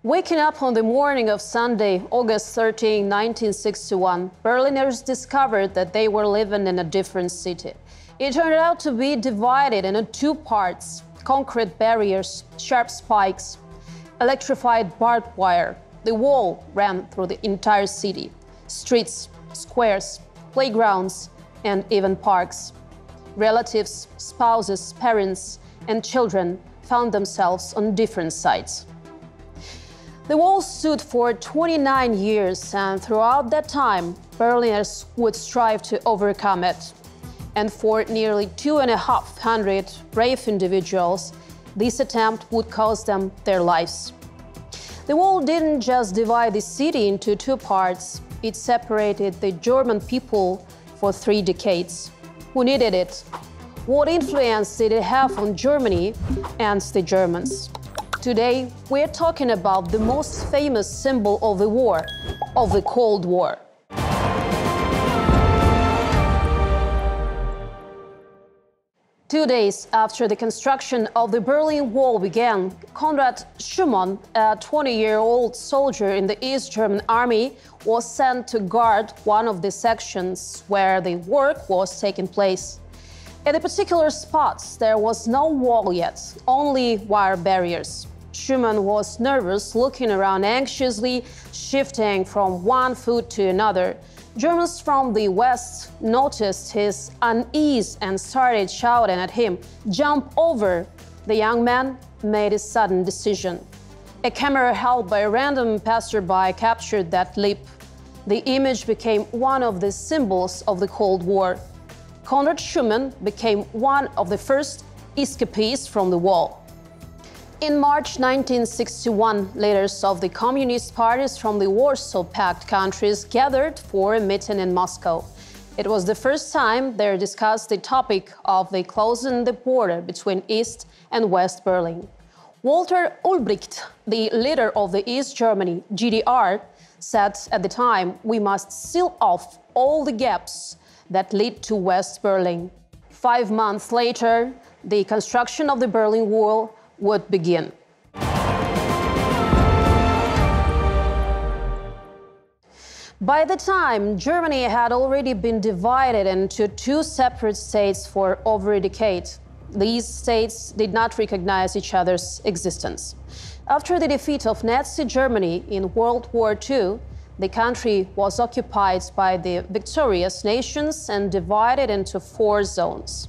Waking up on the morning of Sunday, August 13, 1961, Berliners discovered that they were living in a different city. It turned out to be divided into two parts: concrete barriers, sharp spikes, electrified barbed wire. The wall ran through the entire city: streets, squares, playgrounds, and even parks. Relatives, spouses, parents, and children found themselves on different sides. The wall stood for 29 years, and throughout that time, Berliners would strive to overcome it. And for nearly 2,500 brave individuals, this attempt would cost them their lives. The wall didn't just divide the city into two parts, it separated the German people for 3 decades. Who needed it? What influence did it have on Germany and the Germans? Today, we're talking about the most famous symbol of the war, of the Cold War. Two days after the construction of the Berlin Wall began, Conrad Schumann, a 20-year-old soldier in the East German army, was sent to guard one of the sections where the work was taking place. At the particular spots, there was no wall yet, only wire barriers. Schumann was nervous, looking around anxiously, shifting from one foot to another. Germans from the west noticed his unease and started shouting at him, "Jump over!" The young man made a sudden decision. A camera held by a random passerby captured that leap. The image became one of the symbols of the Cold War. Conrad Schumann became one of the first escapees from the wall. In March 1961, leaders of the communist parties from the Warsaw Pact countries gathered for a meeting in Moscow. It was the first time they discussed the topic of the closing the border between East and West Berlin. Walter Ulbricht, the leader of the East Germany, GDR, said at the time, "We must seal off all the gaps that lead to West Berlin." 5 months later, the construction of the Berlin Wall would begin. By the time, Germany had already been divided into 2 separate states for over a decade. These states did not recognize each other's existence. After the defeat of Nazi Germany in World War II, the country was occupied by the victorious nations and divided into 4 zones.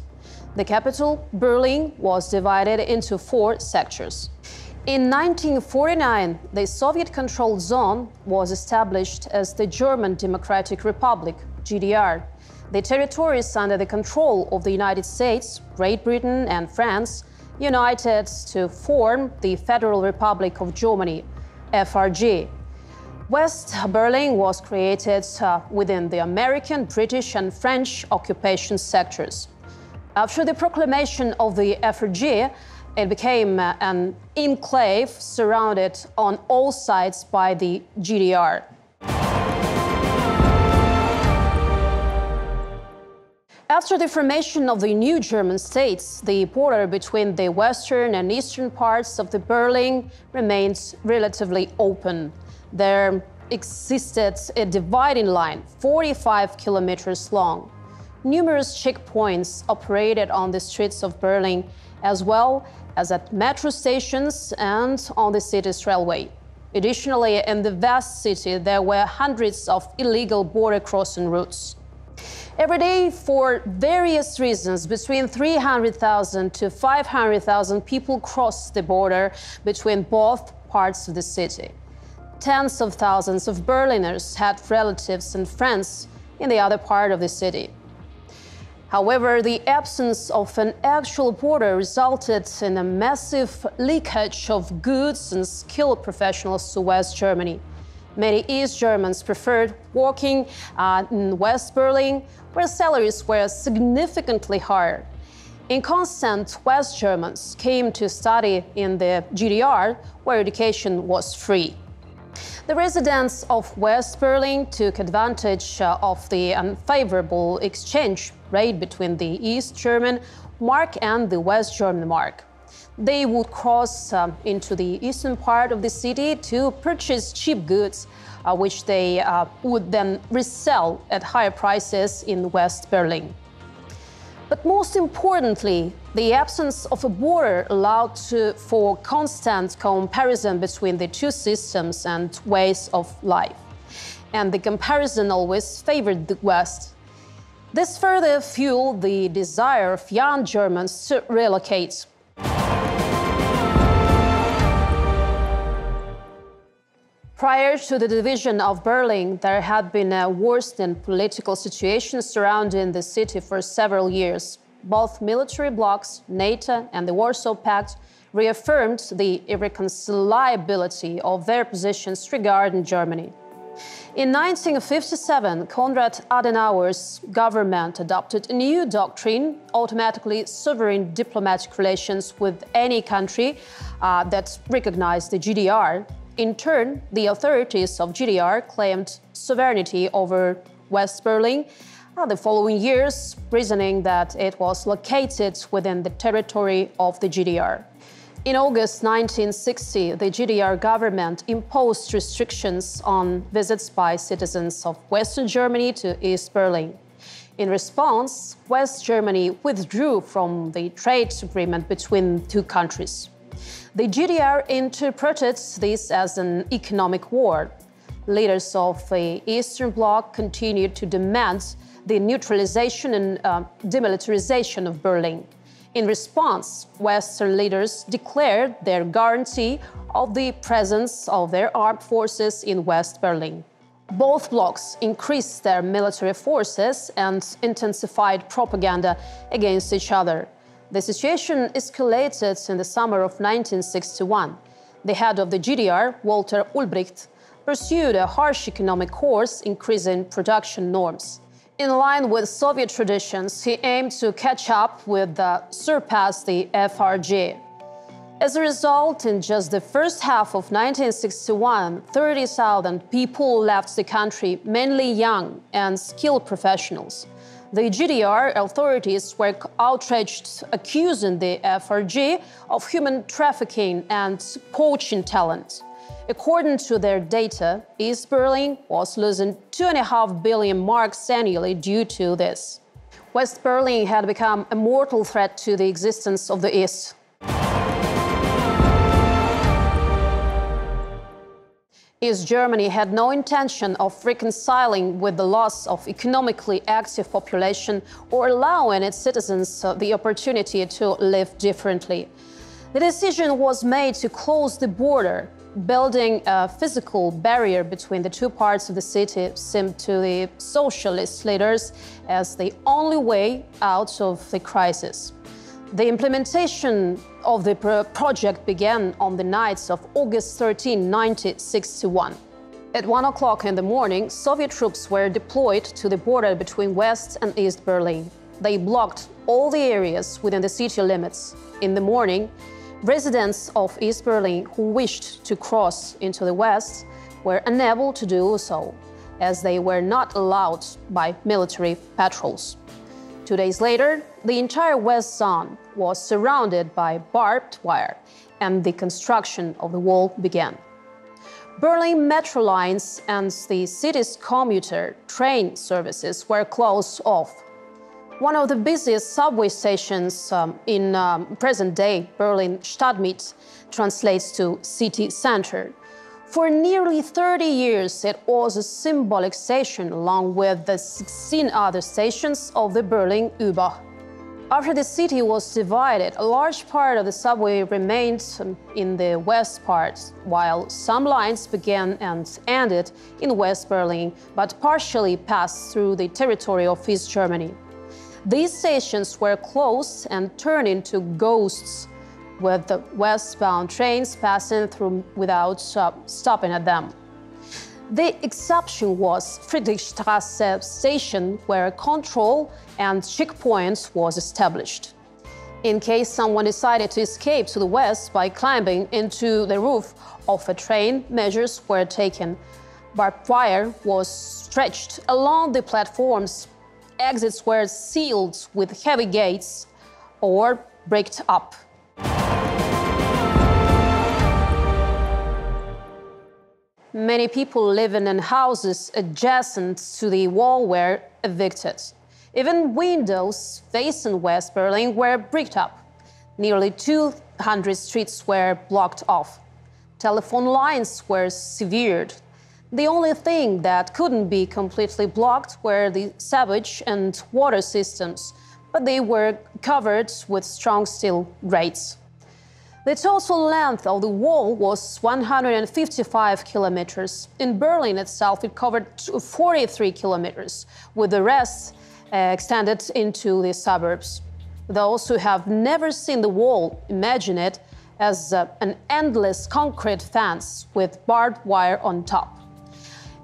The capital, Berlin, was divided into 4 sectors. In 1949, the Soviet-controlled zone was established as the German Democratic Republic, GDR. The territories under the control of the United States, Great Britain, and France united to form the Federal Republic of Germany, FRG. West Berlin was created within the American, British, and French occupation sectors. After the proclamation of the FRG, it became an enclave surrounded on all sides by the GDR. After the formation of the new German states, the border between the western and eastern parts of the Berlin remained relatively open. There existed a dividing line 45 kilometers long. Numerous checkpoints operated on the streets of Berlin, as well as at metro stations and on the city's railway. Additionally, in the vast city, there were hundreds of illegal border crossing routes. Every day, for various reasons, between 300,000 to 500,000 people crossed the border between both parts of the city. Tens of thousands of Berliners had relatives and friends in the other part of the city. However, the absence of an actual border resulted in a massive leakage of goods and skilled professionals to West Germany. Many East Germans preferred working in West Berlin, where salaries were significantly higher. Inconstant West Germans came to study in the GDR, where education was free. The residents of West Berlin took advantage of the unfavorable exchange rate between the East German mark and the West German mark. They would cross into the eastern part of the city to purchase cheap goods, which they would then resell at higher prices in West Berlin. But most importantly, the absence of a border allowed for constant comparison between the two systems and ways of life. And the comparison always favored the West. This further fueled the desire of young Germans to relocate. Prior to the division of Berlin, there had been a worsened political situation surrounding the city for several years. Both military blocs, NATO and the Warsaw Pact, reaffirmed the irreconcilability of their positions regarding Germany. In 1957, Konrad Adenauer's government adopted a new doctrine, automatically severing diplomatic relations with any country that recognized the GDR. In turn, the authorities of GDR claimed sovereignty over West Berlin the following years, reasoning that it was located within the territory of the GDR. In August 1960, the GDR government imposed restrictions on visits by citizens of Western Germany to East Berlin. In response, West Germany withdrew from the trade agreement between two countries. The GDR interpreted this as an economic war. Leaders of the Eastern Bloc continued to demand the neutralization and demilitarization of Berlin. In response, Western leaders declared their guarantee of the presence of their armed forces in West Berlin. Both blocs increased their military forces and intensified propaganda against each other. The situation escalated in the summer of 1961. The head of the GDR, Walter Ulbricht, pursued a harsh economic course, increasing production norms. In line with Soviet traditions, he aimed to catch up with surpass the FRG. As a result, in just the first half of 1961, 30,000 people left the country, mainly young and skilled professionals. The GDR authorities were outraged, accusing the FRG of human trafficking and poaching talent. According to their data, East Berlin was losing 2.5 billion marks annually due to this. West Berlin had become a mortal threat to the existence of the East. East Germany had no intention of reconciling with the loss of economically active population or allowing its citizens the opportunity to live differently. The decision was made to close the border. Building a physical barrier between the two parts of the city seemed to the socialist leaders as the only way out of the crisis. The implementation of the project began on the nights of August 13, 1961. At 1 o'clock in the morning, Soviet troops were deployed to the border between West and East Berlin. They blocked all the areas within the city limits. In the morning, residents of East Berlin who wished to cross into the West were unable to do so, as they were not allowed by military patrols. 2 days later, the entire West Zone was surrounded by barbed wire, and the construction of the wall began. Berlin metro lines and the city's commuter train services were closed off. One of the busiest subway stations in present-day Berlin Stadtmitte translates to city center. For nearly 30 years, it was a symbolic station along with the 16 other stations of the Berlin U-Bahn. After the city was divided, a large part of the subway remained in the west part, while some lines began and ended in West Berlin, but partially passed through the territory of East Germany. These stations were closed and turned into ghosts, with the westbound trains passing through without stopping at them. The exception was Friedrichstraße station, where control and checkpoints was established. In case someone decided to escape to the west by climbing into the roof of a train, measures were taken. Barbed wire was stretched along the platforms. Exits were sealed with heavy gates or bricked up. Many people living in houses adjacent to the wall were evicted. Even windows facing West Berlin were bricked up. Nearly 200 streets were blocked off. Telephone lines were severed. The only thing that couldn't be completely blocked were the sewage and water systems, but they were covered with strong steel grates. The total length of the wall was 155 kilometers. In Berlin itself, it covered 43 kilometers, with the rest extended into the suburbs. Those who have never seen the wall imagine it as an endless concrete fence with barbed wire on top.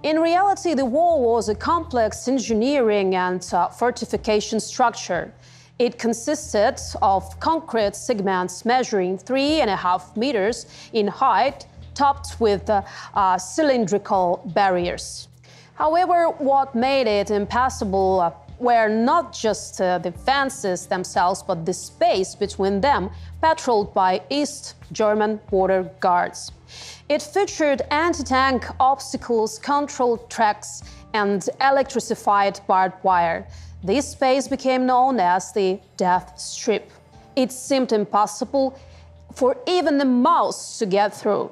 In reality, the wall was a complex engineering and fortification structure. It consisted of concrete segments measuring 3.5 meters in height, topped with cylindrical barriers. However, what made it impassable were not just the fences themselves, but the space between them, patrolled by East German border guards. It featured anti-tank obstacles, control tracks, and electrified barbed wire. This space became known as the Death Strip. It seemed impossible for even a mouse to get through.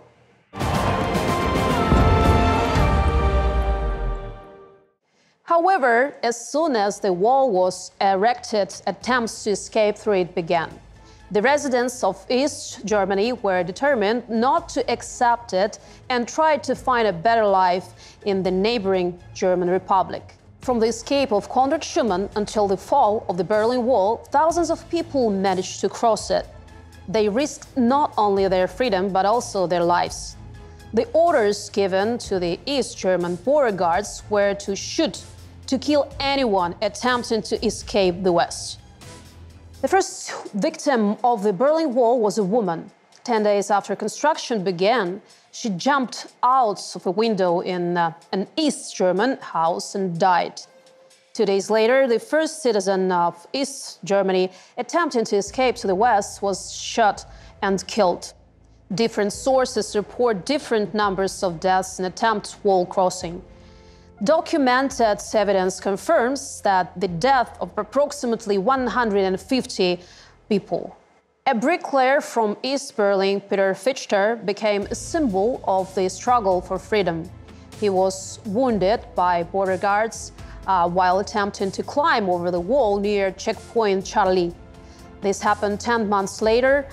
However, as soon as the wall was erected, attempts to escape through it began. The residents of East Germany were determined not to accept it and tried to find a better life in the neighboring German Republic. From the escape of Conrad Schumann until the fall of the Berlin Wall, thousands of people managed to cross it. They risked not only their freedom, but also their lives. The orders given to the East German border guards were to shoot, to kill anyone attempting to escape the West. The first victim of the Berlin Wall was a woman. 10 days after construction began, she jumped out of a window in an East German house and died. 2 days later, the first citizen of East Germany attempting to escape to the West was shot and killed. Different sources report different numbers of deaths in attempt wall crossing. Documented evidence confirms that the death of approximately 150 people. A bricklayer from East Berlin, Peter Fichter, became a symbol of the struggle for freedom. He was wounded by border guards while attempting to climb over the wall near checkpoint Charlie. This happened 10 months later.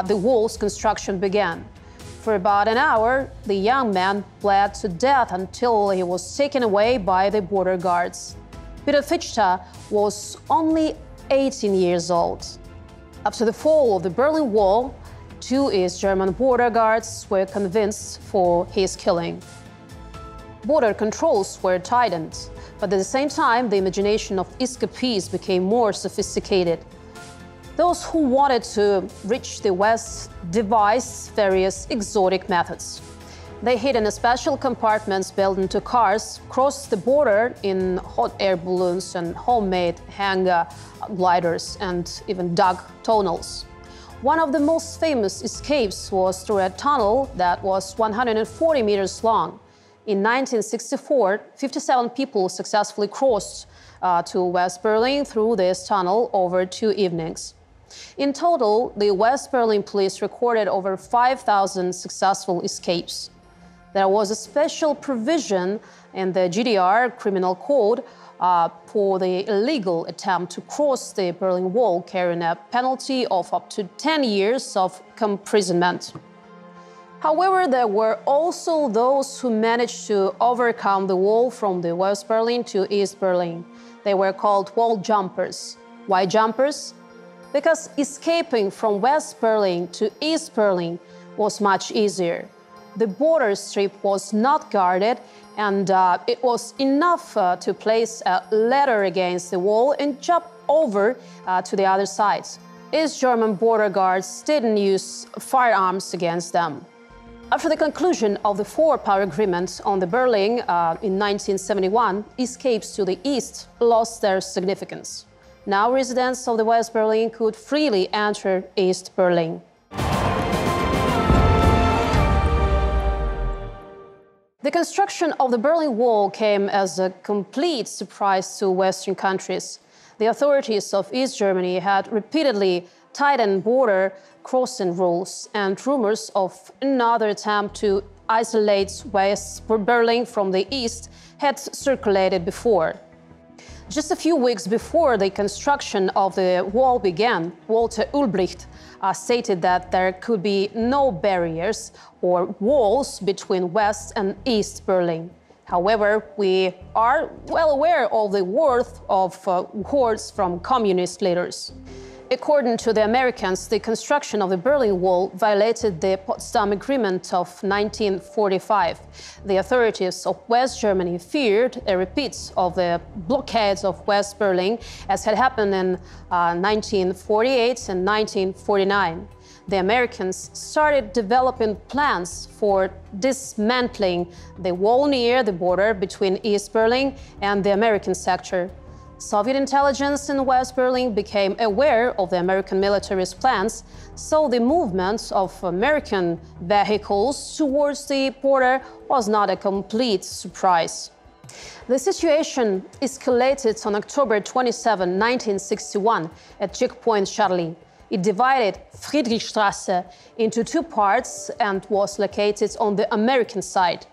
The wall's construction began. For about an hour, the young man bled to death until he was taken away by the border guards. Peter Fichter was only 18 years old. After the fall of the Berlin Wall, 2 East German border guards were convinced for his killing. Border controls were tightened, but at the same time, the imagination of escapees became more sophisticated. Those who wanted to reach the West devised various exotic methods. They hid in special compartments built into cars, crossed the border in hot air balloons and homemade hang gliders, and even dug tunnels. One of the most famous escapes was through a tunnel that was 140 meters long. In 1964, 57 people successfully crossed to West Berlin through this tunnel over 2 evenings. In total, the West Berlin police recorded over 5,000 successful escapes. There was a special provision in the GDR criminal code for the illegal attempt to cross the Berlin Wall, carrying a penalty of up to 10 years of imprisonment. However, there were also those who managed to overcome the wall from the West Berlin to East Berlin. They were called wall jumpers. Why jumpers? Because escaping from West Berlin to East Berlin was much easier. The border strip was not guarded, and it was enough to place a ladder against the wall and jump over to the other side. East German border guards didn't use firearms against them. After the conclusion of the Four-Power Agreement on the Berlin in 1971, escapes to the east lost their significance. Now residents of the West Berlin could freely enter East Berlin. The construction of the Berlin Wall came as a complete surprise to Western countries. The authorities of East Germany had repeatedly tightened border crossing rules, and rumors of another attempt to isolate West Berlin from the east had circulated before. Just a few weeks before the construction of the wall began, Walter Ulbricht stated that there could be no barriers or walls between West and East Berlin. However, we are well aware of the worth of words from communist leaders. According to the Americans, the construction of the Berlin Wall violated the Potsdam Agreement of 1945. The authorities of West Germany feared a repeat of the blockades of West Berlin, as had happened in 1948 and 1949. The Americans started developing plans for dismantling the wall near the border between East Berlin and the American sector. Soviet intelligence in West Berlin became aware of the American military's plans, so the movement of American vehicles towards the border was not a complete surprise. The situation escalated on October 27, 1961, at checkpoint Charlie. It divided Friedrichstraße into two parts and was located on the American side.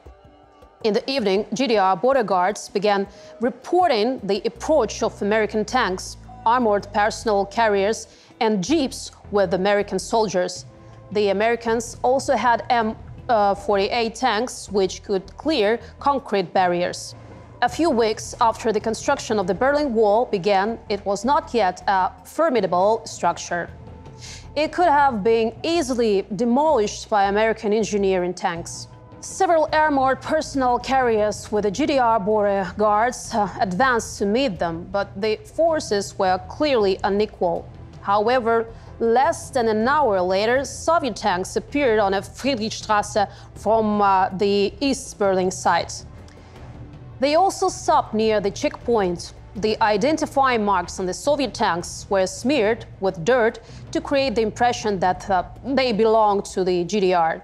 In the evening, GDR border guards began reporting the approach of American tanks, armored personnel carriers, and jeeps with American soldiers. The Americans also had M48 tanks, which could clear concrete barriers. A few weeks after the construction of the Berlin Wall began, it was not yet a formidable structure. It could have been easily demolished by American engineering tanks. Several armored personnel carriers with the GDR border guards advanced to meet them, but the forces were clearly unequal. However, less than an hour later, Soviet tanks appeared on a Friedrichstraße from the East Berlin side. They also stopped near the checkpoint. The identifying marks on the Soviet tanks were smeared with dirt to create the impression that they belonged to the GDR.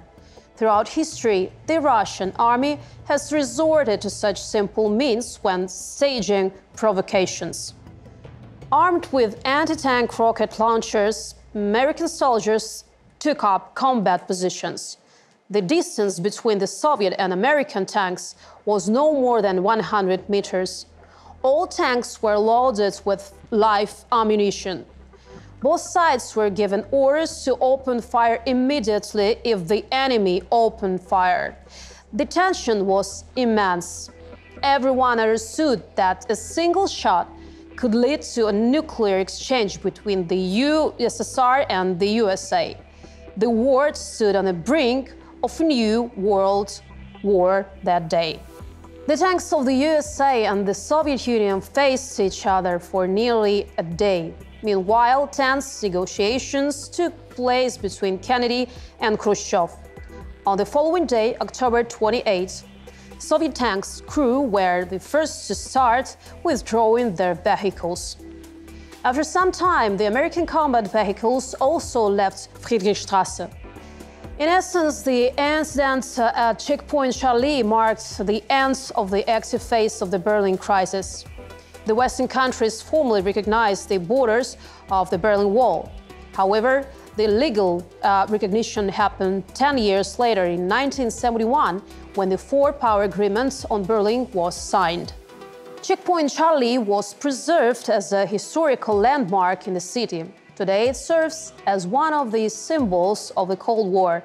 Throughout history, the Russian army has resorted to such simple means when staging provocations. Armed with anti-tank rocket launchers, American soldiers took up combat positions. The distance between the Soviet and American tanks was no more than 100 meters. All tanks were loaded with live ammunition. Both sides were given orders to open fire immediately if the enemy opened fire. The tension was immense. Everyone understood that a single shot could lead to a nuclear exchange between the USSR and the USA. The world stood on the brink of a new world war that day. The tanks of the USA and the Soviet Union faced each other for nearly a day. Meanwhile, tense negotiations took place between Kennedy and Khrushchev. On the following day, October 28, Soviet tanks' crew were the first to start withdrawing their vehicles. After some time, the American combat vehicles also left Friedrichstraße. In essence, the incident at checkpoint Charlie marked the end of the active phase of the Berlin crisis. The Western countries formally recognized the borders of the Berlin Wall. However, the legal recognition happened 10 years later in 1971, when the four-power agreement on Berlin was signed. Checkpoint Charlie was preserved as a historical landmark in the city. Today, it serves as one of the symbols of the Cold War.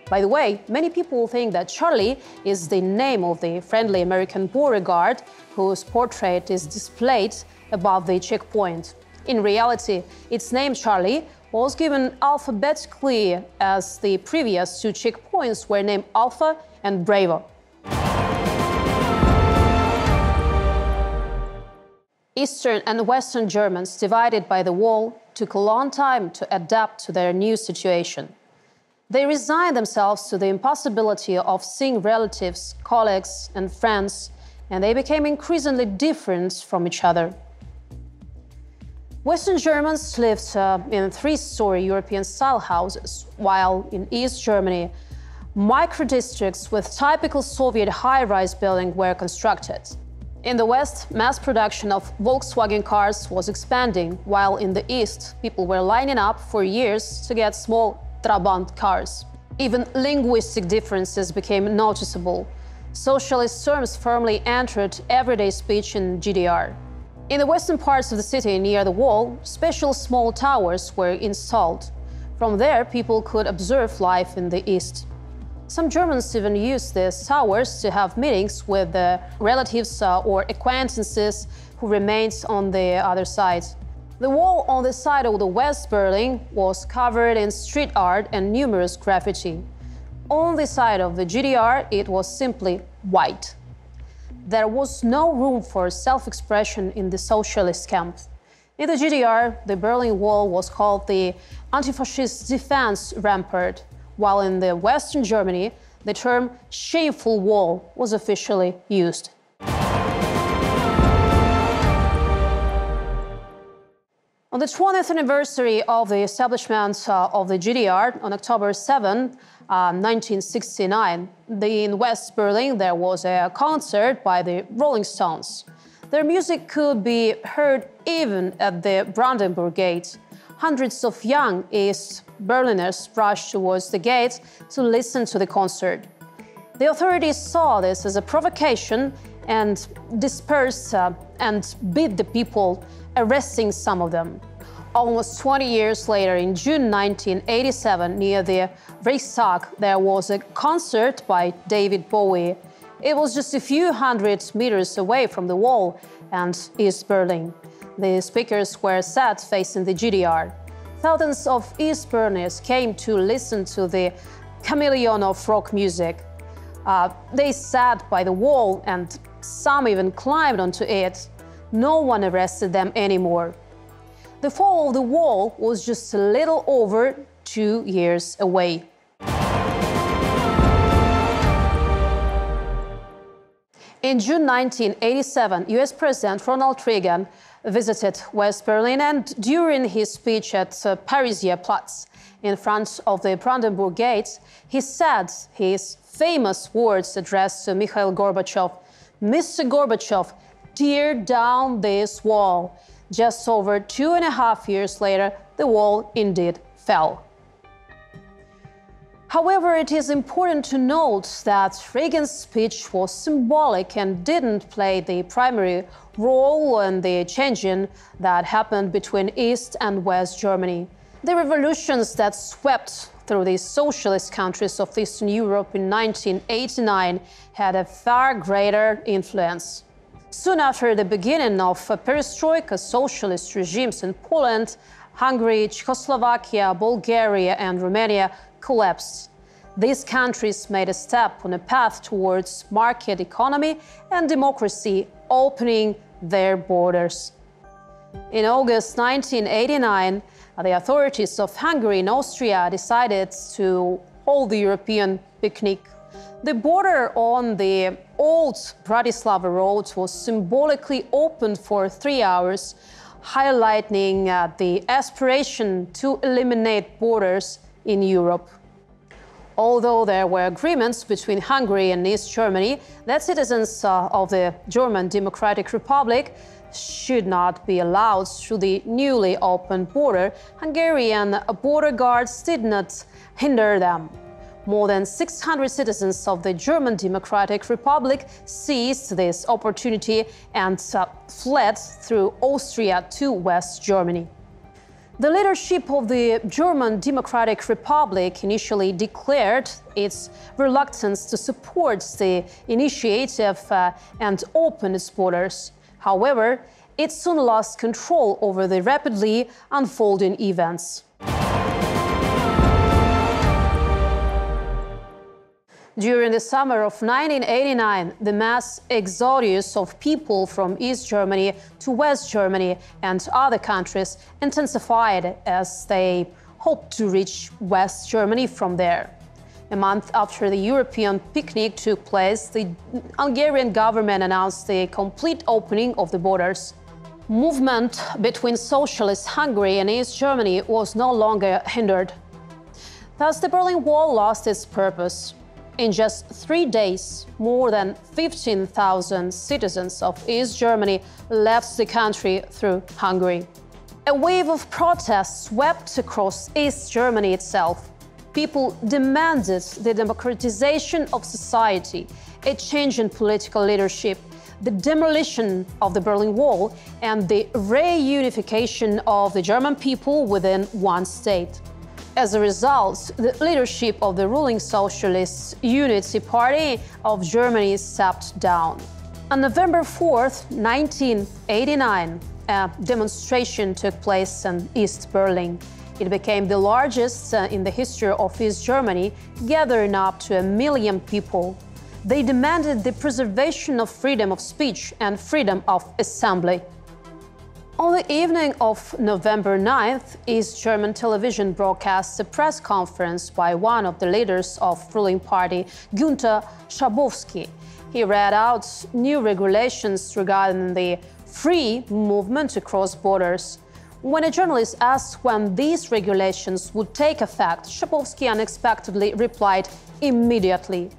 By the way, many people think that Charlie is the name of the friendly American border guard whose portrait is displayed above the checkpoint. In reality, its name Charlie was given alphabetically, as the previous two checkpoints were named Alpha and Bravo. Eastern and Western Germans, divided by the wall, took a long time to adapt to their new situation. They resigned themselves to the impossibility of seeing relatives, colleagues, and friends, and they became increasingly different from each other. Western Germans lived in three-story European-style houses, while in East Germany, Micro-districts with typical Soviet high-rise buildings were constructed. In the West, mass production of Volkswagen cars was expanding, while in the East, people were lining up for years to get small Trabant cars. Even linguistic differences became noticeable. Socialist terms firmly entered everyday speech in GDR. In the western parts of the city near the wall, special small towers were installed. From there, people could observe life in the East. Some Germans even used these towers to have meetings with the relatives or acquaintances who remained on the other side. The wall on the side of the West Berlin was covered in street art and numerous graffiti. On the side of the GDR, it was simply white. There was no room for self-expression in the socialist camp. In the GDR, the Berlin Wall was called the anti-fascist defense rampart, while in the Western Germany, the term shameful wall was officially used. On the 20th anniversary of the establishment of the GDR on October 7, 1969, in West Berlin there was a concert by the Rolling Stones. Their music could be heard even at the Brandenburg Gate. Hundreds of young East Berliners rushed towards the gate to listen to the concert. The authorities saw this as a provocation and dispersed and beat the people, arresting some of them. Almost 20 years later, in June 1987, near the Reichstag, there was a concert by David Bowie. It was just a few hundred meters away from the wall and East Berlin. The speakers were set facing the GDR. Thousands of East Berliners came to listen to the chameleon of rock music. They sat by the wall and some even climbed onto it. No one arrested them anymore. The fall of the wall was just a little over 2 years away. In June 1987, US President Ronald Reagan visited West Berlin, and during his speech at Pariser Platz, in front of the Brandenburg Gate, he said his famous words addressed to Mikhail Gorbachev: "Mr. Gorbachev, tear down this wall." Just over 2.5 years later, the wall indeed fell. However, it is important to note that Reagan's speech was symbolic and didn't play the primary role in the changing that happened between East and West Germany. The revolutions that swept through the socialist countries of Eastern Europe in 1989 had a far greater influence. Soon after the beginning of perestroika, socialist regimes in Poland, Hungary, Czechoslovakia, Bulgaria, and Romania collapsed. These countries made a step on a path towards market economy and democracy, opening their borders. In August 1989, the authorities of Hungary and Austria decided to hold the European picnic. The border on the old Bratislava road was symbolically opened for 3 hours, highlighting the aspiration to eliminate borders in Europe. Although there were agreements between Hungary and East Germany that citizens of the German Democratic Republic should not be allowed through the newly opened border, Hungarian border guards did not hinder them. More than 600 citizens of the German Democratic Republic seized this opportunity and fled through Austria to West Germany. The leadership of the German Democratic Republic initially declared its reluctance to support the initiative and open its borders. However, it soon lost control over the rapidly unfolding events. During the summer of 1989, the mass exodus of people from East Germany to West Germany and other countries intensified as they hoped to reach West Germany from there. A month after the European picnic took place, the Hungarian government announced the complete opening of the borders. Movement between socialist Hungary and East Germany was no longer hindered. Thus, the Berlin Wall lost its purpose. In just 3 days, more than 15,000 citizens of East Germany left the country through Hungary. A wave of protests swept across East Germany itself. People demanded the democratization of society, a change in political leadership, the demolition of the Berlin Wall, and the reunification of the German people within one state. As a result, the leadership of the ruling Socialist Unity Party of Germany stepped down. On November 4, 1989, a demonstration took place in East Berlin. It became the largest in the history of East Germany, gathering up to 1 million people. They demanded the preservation of freedom of speech and freedom of assembly. On the evening of November 9th, East German television broadcast a press conference by one of the leaders of ruling party, Günther Schabowski. He read out new regulations regarding the free movement across borders. When a journalist asked when these regulations would take effect, Schabowski unexpectedly replied, "Immediately."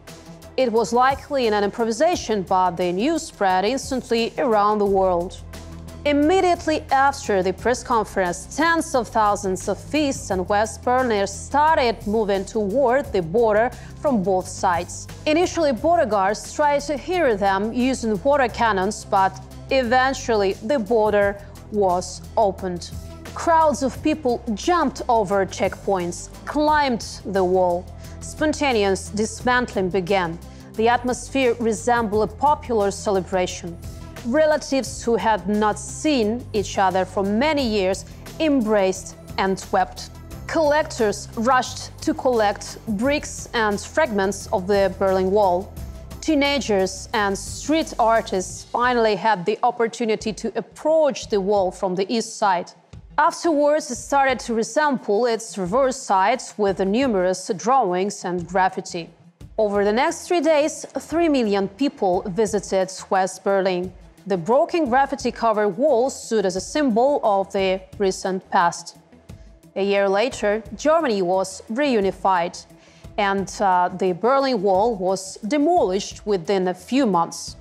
It was likely an improvisation, but the news spread instantly around the world. Immediately after the press conference, tens of thousands of East and West Berliners started moving toward the border from both sides. Initially, border guards tried to hear them using water cannons, but eventually the border was opened. Crowds of people jumped over checkpoints, climbed the wall. Spontaneous dismantling began. The atmosphere resembled a popular celebration. Relatives who had not seen each other for many years embraced and wept. Collectors rushed to collect bricks and fragments of the Berlin Wall. Teenagers and street artists finally had the opportunity to approach the wall from the east side. Afterwards, it started to resemble its reverse side with numerous drawings and graffiti. Over the next 3 days, 3 million people visited West Berlin. The broken graffiti-covered wall stood as a symbol of the recent past. A year later, Germany was reunified, and the Berlin Wall was demolished within a few months.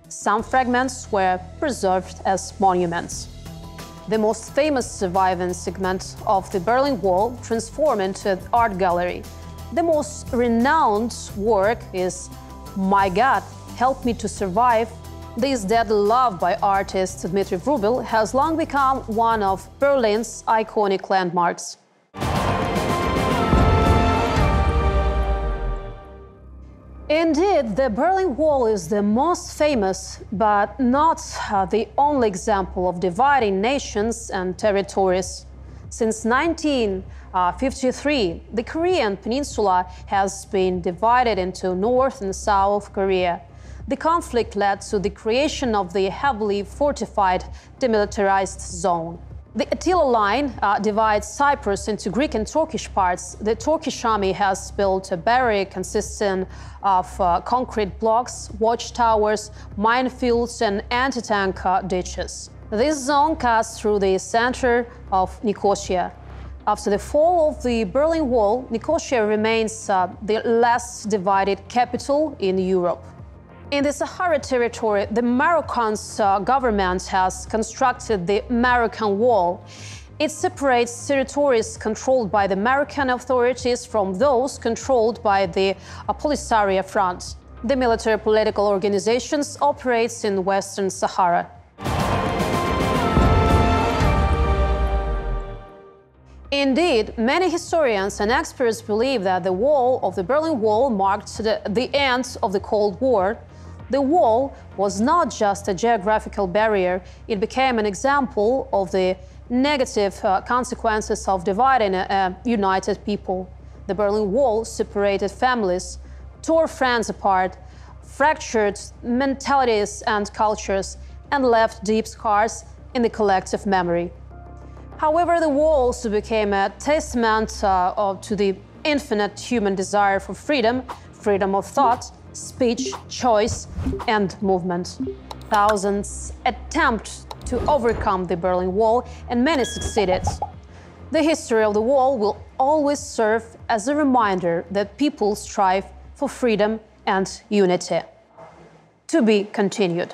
Some fragments were preserved as monuments. The most famous surviving segment of the Berlin Wall transformed into an art gallery. The most renowned work is "My God, Help Me to Survive." This deadly love by artist Dmitry Vrubil has long become one of Berlin's iconic landmarks. Indeed, the Berlin Wall is the most famous, but not the only example of dividing nations and territories. Since 1953, the Korean peninsula has been divided into North and South Korea. The conflict led to the creation of the heavily fortified demilitarized zone. The Attila Line divides Cyprus into Greek and Turkish parts. The Turkish army has built a barrier consisting of concrete blocks, watchtowers, minefields, and anti-tank ditches. This zone cuts through the center of Nicosia. After the fall of the Berlin Wall, Nicosia remains the last divided capital in Europe. In the Sahara territory, the Moroccan's government has constructed the Moroccan Wall. It separates territories controlled by the Moroccan authorities from those controlled by the Polisario Front. The military political organizations operates in Western Sahara. Indeed, many historians and experts believe that the wall of the Berlin Wall marked the end of the Cold War. The wall was not just a geographical barrier, it became an example of the negative consequences of dividing a united people. The Berlin Wall separated families, tore friends apart, fractured mentalities and cultures, and left deep scars in the collective memory. However, the wall also became a testament to the infinite human desire for freedom, freedom of thought, speech, choice, and movement. Thousands attempted to overcome the Berlin Wall, and many succeeded. The history of the wall will always serve as a reminder that people strive for freedom and unity. To be continued.